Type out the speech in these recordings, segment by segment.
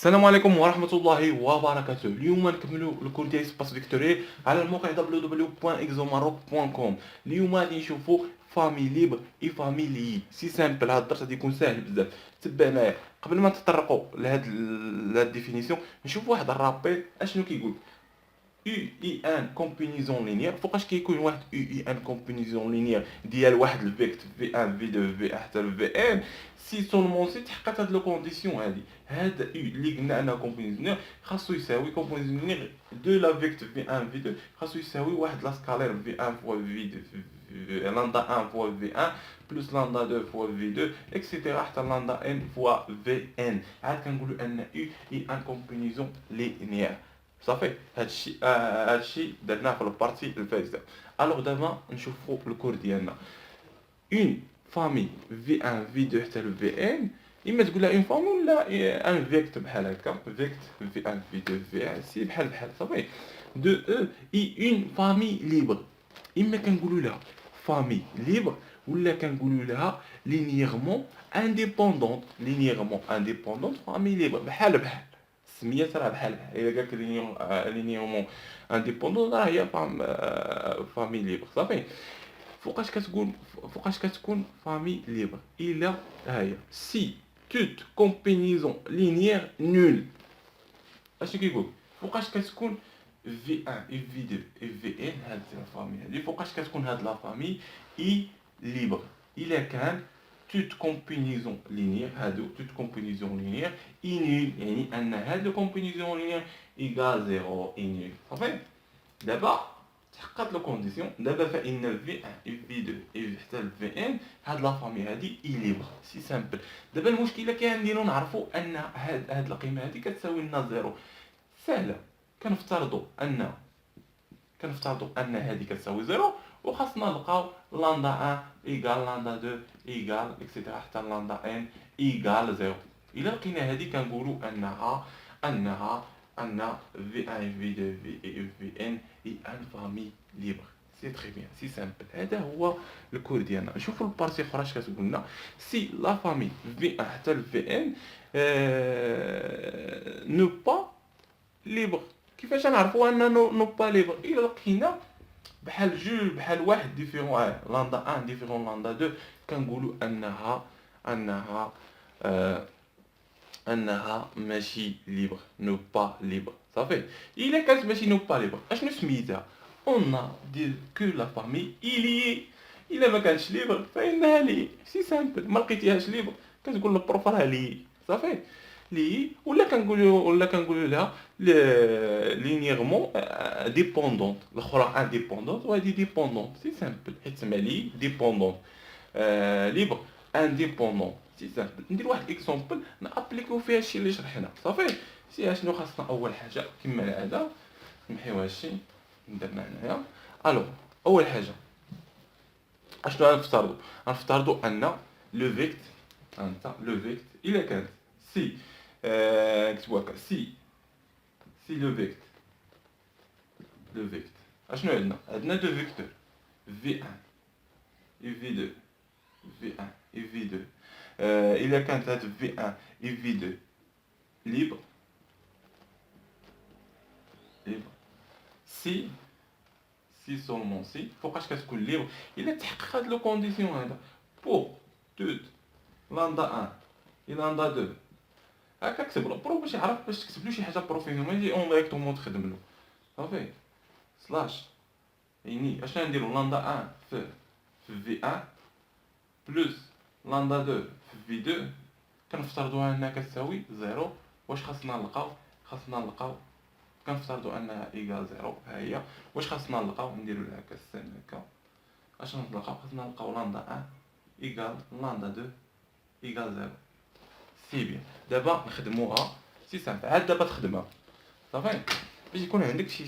السلام عليكم ورحمة الله وبركاته. اليوم نكملوا الكور ديال سباس فيكتوري على الموقع www.exomaroc.com. اليوم غادي نشوفوا فامي ليبر اي فامي لي سي سامبل. هاد الدرس غادي يكون ساهل بزاف، تبع معايا. قبل ما نتطرقوا لهاد ديفينيسيون نشوفوا واحد الرابيل اشنو كيقول. U I ان كومبينيزون لينيير. فوقاش كيكون واحد U I ان كومبينيزون لينيير ديال واحد الفيكت في 1 في 2 في حتى في ان، سي سولمون سي تحققت هاد لو كونديسيون هادي. هاد U اللي قلنا انها كومبينيزون خاصو يساوي كومبينيزون لينيير دو لا فيكت في 1 في 2 خاصو يساوي واحد لا سكالير في 1 فوا في 2 لاندا 1 فوا في 1 بلس لاندا 2 فوا في 2 اكسيتيرا حتى لاندا ان فوا في ان. عاد كنقولوا ان U I ان كومبينيزون لينيير. صافي. هادشي درناه في البارتي الفايته. الوغ دابا نشوفو الكور ديالنا. اون فامي في 1 في 2 حتى ل في ان، اما تقول لها اون فامي ولا ان فيكت بحال هكا، فيكت في 1 في 2 في 1 سي بحال صافي. دو او اي اون فامي ليبر، اما كنقولوا لها فامي ليبر ولا كنقولوا لها لينييرمون انديبوندونت. لينييرمون انديبوندونت فامي ليبر بحال السميه راه بحال الا قالك لينييرمون انديبوندون راه هي فامي ليبر صافي. فوقاش كتكون فامي ليبر الا ها هي سي توت كومبينيزون لينيير نول. اش كيقول؟ فوقاش كتكون في 1 اي في 2 اي في ان، هاد الفامي هادي فوقاش كتكون هاد لا فامي اي ليبر الا كان توت كومبينيزون لينيير. هادو توت كومبينيزون لينيير اي نول، يعني ان هاد لو كومبينيزون لينيير ايكال زيرو اي نول صافي. دابا تحققت لو كونديسيون. دابا فان في 1 اي في 2 اي حتى في ان هاد لا فامي هادي اي ليبر سي سامبل. دابا المشكله كنديرو نعرفوا ان هاد القيمه هادي كتساوي لنا زيرو. سهله. كنفترضوا ان هادي كتساوي زيرو وخاصنا نلقاو لاندا 1 ايكال لاندا 2 ايكال اكسيتيرا حتى لاندا ان ايكال زيرو. الا لقينا هادي كنقولوا ان في 1 في 2 في ان اي ان فامي ليبر. سي تري بيان سي سامبل. هذا هو الكور ديالنا. نشوفوا البارتي اخرى اش كتقول لنا. سي لا فامي في 1 حتى في ان نو با ليبر. كيفاش نعرفوا ان نو با ليبر؟ الا لقينا بحال واحد ديفيرون لاندا 1 ديفيرون لاندا 2 كنقولوا انها آه انها ماشي ليبر، نو با ليبر صافي. الا كانت ماشي نو با ليبر اشنو سميتها؟ اون دير كو لا فامي إلي. الا ما كانتش ليبر فانها لي سي سامبل. ما لقيتيهاش ليبر كتقول للبروف راه لي صافي لي. ولا كنقولوا لها لينييرمون ديبوندونت. الاخرى انديبوندونت وهذه ديبوندونت سي سامبل حيت تما لي ديبوندونت ليبر انديبوندون سي سامبل. ندير واحد اكزومبل نابليكو فيها الشيء اللي شرحنا صافي. سي اشنو خاصنا اول حاجه كما العاده نمحيو هادشي درنا هنايا. الو اول حاجه اشنو غنفترضوا ان لو فيكت الا كانت سي نكتبو هكا سي لو فيكت اشنو عندنا دو فيكتور في 1 اي في 2 في 1 اي في 2 الا كانت هاد في 1 اي في 2 ليبر سي سولمون سي. فوقاش كتكون ليبر؟ الا تحقق هاد لو كونديسيون هذا بور توت لاندا 1 اي لاندا 2 هكا كتب برو باش يعرف باش تكتب له شي حاجه بروفيسيونيل يجي اون ديريكتومون تخدم له صافي. سلاش يعني اش نديرو لاندا 1 في 1 بلس لاندا 2 في 2 كنفترضوها انها كتساوي زيرو. واش خاصنا نلقاو كنفترضوا انها ايكال زيرو. ها هي واش خاصنا نلقاو. نديرو لها هكا السن هكا. اش نلقاو؟ خاصنا نلقاو لاندا 1 ايكال لاندا 2 ايكال زيرو. سي بيان. دابا نخدموها سي سامبل. عاد دابا تخدمها صافي باش يكون عندك شي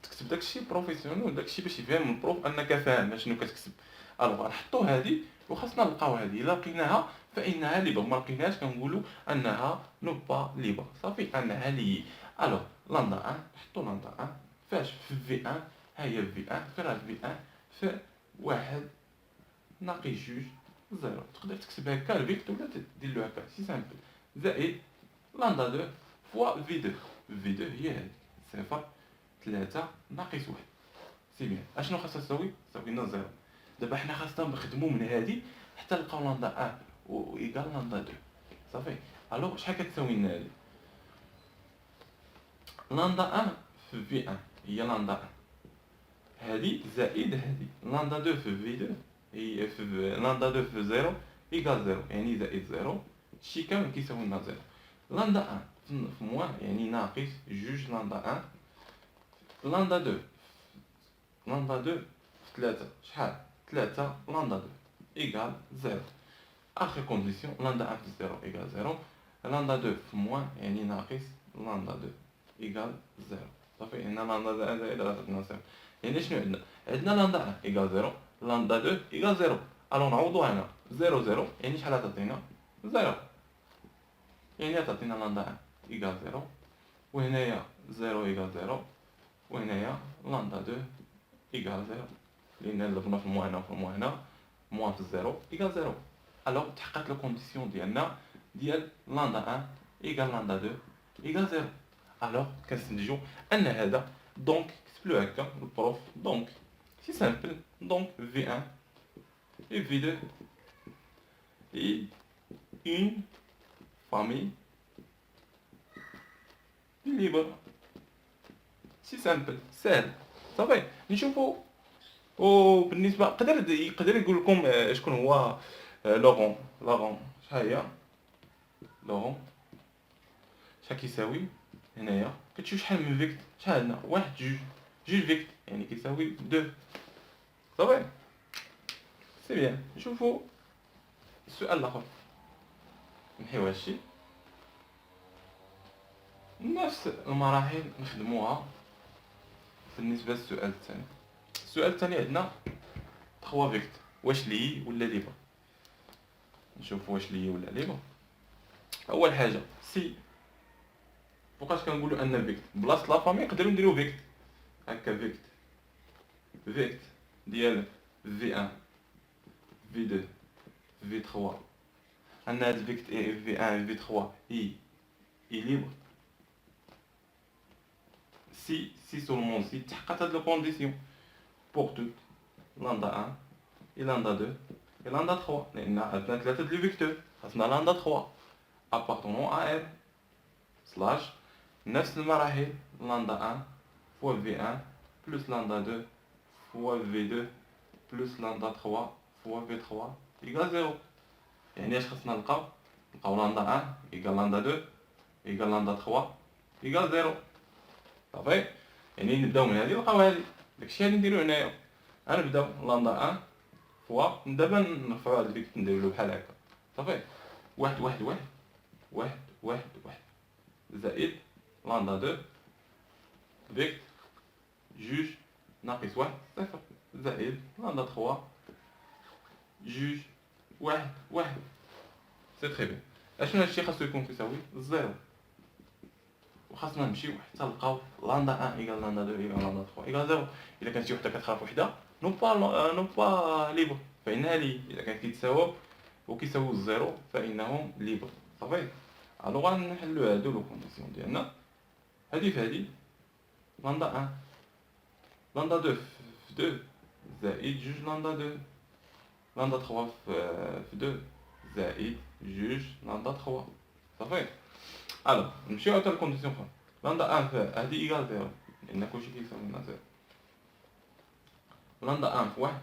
تكتب داكشي بروفيسيونيل داكشي باش يفهم البروف انك فاهم شنو كتكتب. الوغ نحطو هادي وخاصنا نلقاو هادي. الا لقيناها فانها ليبر، ما لقيناهاش كنقولوا انها نو با ليبر صافي انها لي. الوغ لاندا 1 نحطو لاندا 1 فاش في 1 ها هي في 1 فين راه في 1 في 1 ناقي جوج زيرو. تقدر تكتب هكا الفيكت ولا دير له هكا سي سامبل زائد لاندا 2 فوا في 2 هي هادي 0 3 ناقص 1. سي بيان. اشنو خاصها تساوي؟ تساوي لنا 0. دابا حنا خاصنا نخدمو من هادي حتى نلقاو لندا 1 و ايكال لندا 2. صافي. الوغ شحال كتساوي لنا هادي؟ لندا 1 في 1 هي لندا 1 هادي زائد هادي. لندا 2 في 2 هي في لندا 2 في 0 ايكال 0 يعني زائد 0. هادشي كامل كيساوي لنا 0. لندا 1 في موان يعني ناقص جوج لندا 1. لندا 2 لندا 2 في 3 شحال؟ 3 لندا 2 ايكال 0. اخر كونديسيون لندا 1 في 0 ايكال 0. لندا 2 في موان يعني ناقص لندا 2 ايكال 0. صافي. هنا لندا 1 زائد عطاتنا 0. يعني شنو عندنا؟ عندنا لندا 1 ايكال 0 لندا 2 ايكال 0. الو نعوضو هنا 0 0 يعني شحال تعطينا؟ 0 يعني تعطينا لندا 1 ايكال 0 وهنايا 0 ايكال 0 وهنايا لندا 2 ايكال 0 لان ضربنا في الموان وفي الموان موان في 0 ايكال 0. الوغ تحققت لو كونديسيون ديالنا ديال لندا 1 ايكال لندا 2 ايكال 0. الوغ كنستنتجو ان هذا دونك كتبلو هكا البروف دونك سي سامبل دونك في 1 et V2 est une famille libre. سي سامبل ساهل. صافي. نشوفو. وبالنسبه يقدر يقول لكم شكون هو لورون شحال هي لورون شحال كيساوي هنايا كتشوف شحال من فيكت شحال عندنا واحد جوج فيكت يعني كيساوي 2. صافي. سي بيان. نشوفو السؤال الاخر. نحيو هادشي نفس المراحل نخدموها بالنسبه للسؤال الثاني. السؤال الثاني عندنا 3 فيكت واش لي ولا ليبر. نشوف واش لي ولا ليبر. اول حاجه سي فوقاش كنقولوا ان فيكت بلاصه لا فامي نقدروا نديرو فيكت هكا فيكت ديال في 1 في 2 في 3 ان هاد الفيكت في 1 في 3 هي ليبر si seulement si تحققت هاد لو كونديسيون pour tout lambda 1 et lambda 2 et lambda 3 لان عندنا ثلاثه ديال لي فيكتور خاصنا lambda 3 appartenant à R slash نفس المراحل lambda 1 fois V1 plus lambda 2 fois V2 plus lambda 3 fois V3 égale 0. يعني اش خاصنا نلقاو lambda 1 égale lambda 2 égale lambda 3 égale 0. صافي. يعني نبداو من هادي نلقاو هادي داكشي اللي نديرو هنايا. غنبداو لندا 1 فوا دابا نرفعو هاد الفيكت نديرو بحال هكا. صافي. واحد واحد واحد واحد واحد واحد زائد لندا 2 فيكت جوج ناقص واحد صفر زائد لندا 3 جوج واحد واحد. سي تري بيان. اشنو هادشي خاصو يكون كيساوي زيرو. وخاصنا نمشيو حتى نلقاو لندا 1 ايكال لندا 2 ايكال لندا 3 ايكال 0. الا كانت شي وحده كتخاف وحده نو با ليبر فانها لي. الا كان كيتساووا وكيساووا الزيرو فانهم ليبر. صافي. الوغ غنحلو هادو لو كونديسيون ديالنا. هادي في هادي لندا 1 لندا 2 في 2 زائد جوج لندا 2 لندا 3 في 2 زائد جوج لندا 3. صافي. الوغ نمشيو حتى الكونديسيون اخرى. لندا 1 في هادي ايكال 0 لان كلشي كيساوي لنا 0. لندا 1 في 1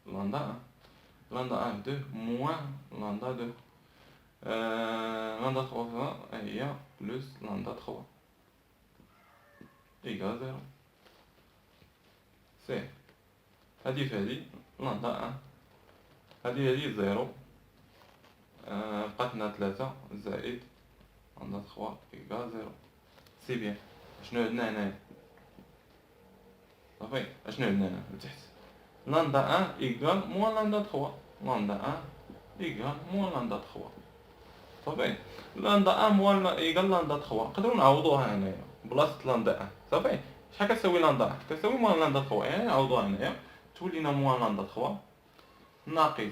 لندا 1 لندا 1 في 2 موان لندا 2 لندا 3 في 1 هي بلوس لندا 3 ايكال 0. سي هادي في هادي لندا 1 هادي 0 بقات لنا 3 زائد لندا 3 ايكال 0. سي بيان. شنو عندنا هنايا؟ صافي. اشنو عندنا هنا لتحت؟ لندا 1 ايكال موان لندا 3 لندا 1 ايكال موان لندا 3. صافي. لندا 1 موان ايكال لندا 3 نقدروا نعوضوها هنايا بلاصه لندا 1. صافي. شحال كتساوي لندا 1 كتساوي موان لندا 3 يعني نعوضوها هنايا تولي لنا موان لندا 3 ناقص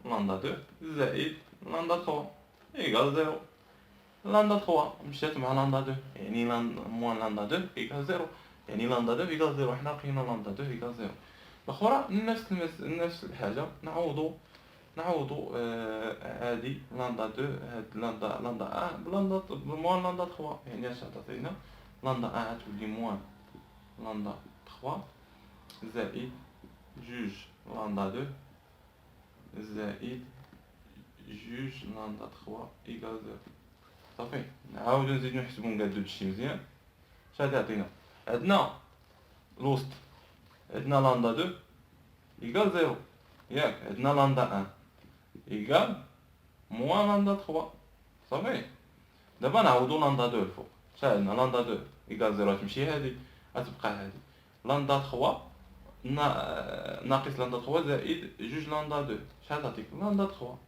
لندا 2 زائد لندا 3 ايكال 0. لاندا 3 مشات مع لاندا 2 يعني موان لاندا 2 إيكال 0 يعني لاندا 2 إيكال 0 حنا لقينا لاندا 2 إيكال 0. الأخرى نفس الحاجة نعوضو هادي لاندا 2 هاد لاندا 1 بموان لاندا 3 يعني اش تعطينا لاندا 1 غتولي موان لاندا 3 زائد جوج لاندا 2 زائد جوج لاندا 3 إيكال 0. صافي نعاودو نزيدو نحسبو نقادو هادشي مزيان. شحال يعطينا؟ عندنا الوسط عندنا لاندا 2 إيكال 0 ياك، عندنا لاندا 1 إيكال موان لاندا 3. صافي دابا نعوضو لاندا 2 الفوق. شحال عندنا لاندا 2 إيكال 0 تمشي هادي غتبقى هادي لاندا 3 ناقص لاندا 3 زائد جوج لاندا 2 شحال تعطيك؟ لاندا 3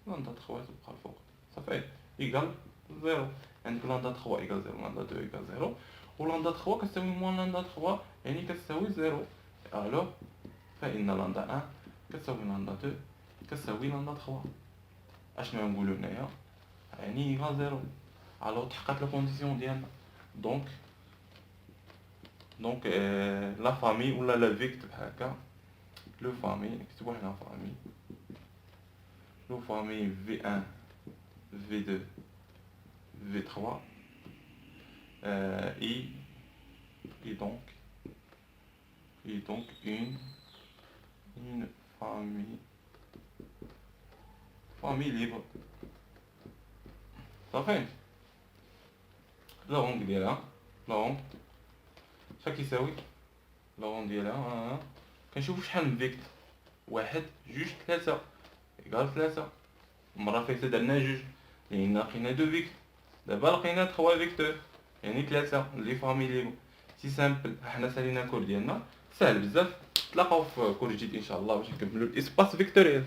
تبقى الفوق. صافي إيكال 0. عندك لاندا 3 إيكال 0 لاندا 2 إيكال 0 ولاندا 3 كتساوي موان لاندا 3 يعني كتساوي 0. ألوغ فإن لاندا 1 كتساوي لاندا 2 كتساوي لاندا 3. اشنو نقولو هنايا؟ يعني إيكال 0. ألوغ تحققت لا كونديسيون ديالنا. دونك لا فامي ولا لا في كتب هكا لو فامي نكتبو حنا فامي لو فامي V1 V2 V3 et donc une famille libre. صافي لا رونغ ديالها لا رونغ شحال كيساوي لا رونغ ديالها كنشوفو شحال من فيكت واحد جوج ثلاثة إيكال 3 المرة فايتة درنا جوج لأن لقينا دو فيكت. دابا لقينا 3 فيكتور يعني 3 لي فامي ليبر. سي سامبل حنا سالينا الكور ديالنا ساهل بزاف. نتلاقاو في كور جديد ان شاء الله باش نكملو الاسباس فيكتوريال.